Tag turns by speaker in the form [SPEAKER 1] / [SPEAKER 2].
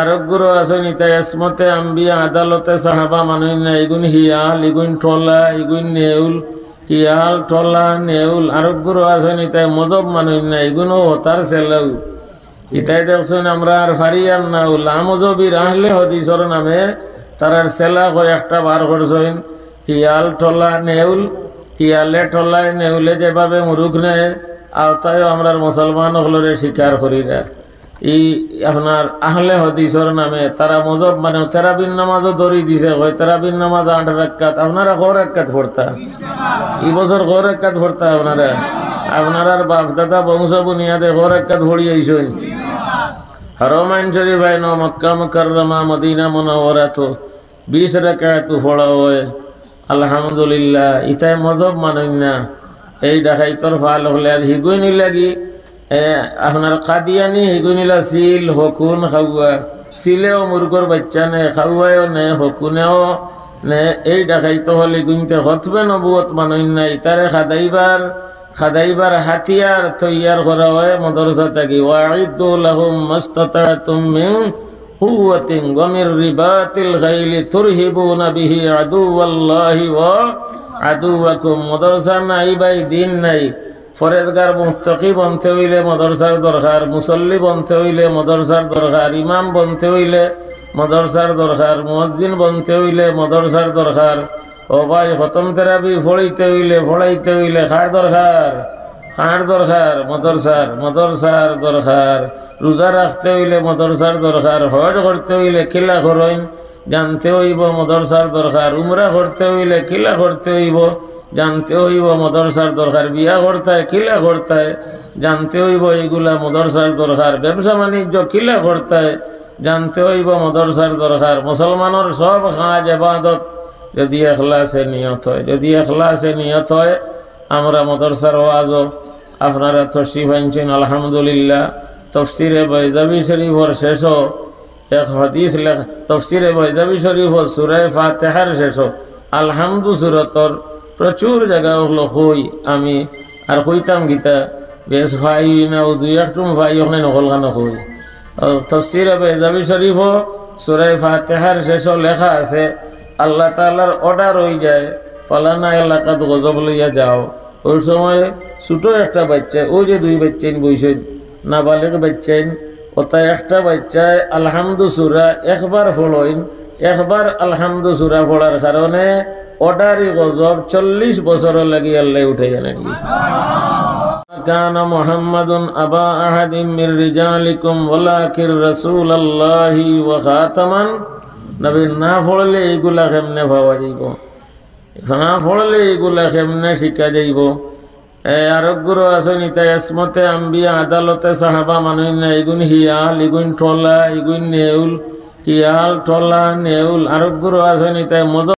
[SPEAKER 1] আরোগ্যর আছে নিতে এসমতে আম্বিয়া আদালতে সাহাবা মানুষ না এগুন হিয়াল এগুন টলা এগুন নেউল হিয়াল টলা নেউল আরোগ্যর আছে নিতে মজব মানুষ না এগুনও হতার সেলেও ইতাই দেখছেন আমরা আর ফারিয়ান না লামজবির আহলে হদিসর নামে তারার সেলা কয়েকটা বার করছেন হিয়াল টলা নেউল হিয়ালে টলায় নেউলে যেভাবে মুরুখ নেয় আওতায় আমরা মুসলমান হলরে স্বীকার করি না এই আপনার আহলে হদিসর নামে তারা মজব মানে তেরাবিন নামাজও দড়ি দিছে হয় তেরাবিন নামাজ 8 রাকাত আপনারা কয় রাকাত পড়তা এই বছর কয় রাকাত পড়তা আপনার বাপ দাদা বংশ বুনিয়াদে কয় রাকাত পড়ি আইছেন হরমাইন শরীফ আইন মক্কা মুকাররমা মদিনা মুনাওয়ারা তো 20 রাকাত পড়া হয় আলহামদুলিল্লাহ ইতাই মজব মানেন না এই ডাকাইতর ফাল হলে আর হিগুইনি লাগি আপনার কাদিয়ানি হিগুনিলা সিল হকুন খাওয়া সিলেও মুরগর বাচ্চা নে খাওয়ায়ও নে হকুনেও নে এই ডাকাইতো হলে গুনতে হতবে নবুয়ত মানই নাই তারে খাদাইবার হাতিয়ার তৈয়ার করা হয় মাদ্রাসা থেকে ওয়াইদু লাহুম মাস্তাতাতুম মিন কুওয়াতিন ওয়া মির রিবাতিল গাইলি তুরহিবুনা বিহি আদুওয়াল্লাহি ওয়া আদুওয়াকুম মাদ্রাসা নাই ভাই দিন নাই ফরেজগার মুত্তাকি বনতে হইলে মাদ্রাসার দরকার মুসল্লি বনতে হইলে মাদ্রাসার দরকার ইমাম বনতে হইলে মাদ্রাসার দরকার মুয়াজ্জিন বনতে হইলে মাদ্রাসার দরকার ও ভাই খতম তেরাবি পড়াইতে হইলে কার দরকার মাদ্রাসার দরকার রোজা রাখতে হইলে মাদ্রাসার দরকার হজ করতে হইলে কিলা করেন জানতে হইব মাদ্রাসার দরকার উমরা করতে হইলে কিলা করতে হইব জানতে হইব মাদ্রাসার দরকার বিয়া করতায় কিলা করতায় জানতে হইব এইগুলা মাদ্রাসার দরকার ব্যবসা বাণিজ্য কিলা করতায় জানতে হইব মাদ্রাসার দরকার মুসলমানের সব কাজ ইবাদত যদি ইখলাসে নিয়ত হয় আমরা মাদ্রাসার ওয়াজও আপনারা তশরিফ আনছেন আলহামদুলিল্লাহ তাফসীরে বাইজাবি শরীফর শেষ এক হাদিস লেখা তাফসীরে বাইজাবি শরীফর সূরা ফাতিহার শেষ আলহামদু সূরাতর প্রচুর জায়গা হলো হই আমি আর হইতাম গীতা বেশ ভাই না ও দুই একটুম ভাই ওখানে নকল গান হই তাফসীরে বাইজাবি শরীফ সূরা ফাতিহার শেষ লেখা আছে আল্লাহ তাআলার অর্ডার হয়ে যায় ফালানা এলাকাত গজব লইয়া যাও ওই সময় ছোট একটা বাচ্চা ওই যে দুই বাচ্চাইন বইছেন নাবালিগ বাচ্চাইন ওটাই একটা বাচ্চায় আলহামদু সূরা একবার পড়ইন একবার আলহামদু সূরা পড়ার কারণে অর্ডারি গজব 40 বছর লাগি আল্লাহ উঠে নাকি কানা মুহাম্মাদুন আবা আহাদিম মির রিজালিকুম ওয়ালাকির রাসূলুল্লাহি ওয়া খাতামান নবী না পড়লে এইগুলা কেমনে পাওয়া যাইব না পড়লে এইগুলা কেমনে শিক্ষা যাইব আরোগ্যর আছে নিতে এসমতে আম্বিয়া আদালতে সাহাবা মানুষ না এগুন হিয়াল এগুন টলা এগুন নেউল হিয়াল টলা নেউল আরোগ্যর আছে নিতে মজা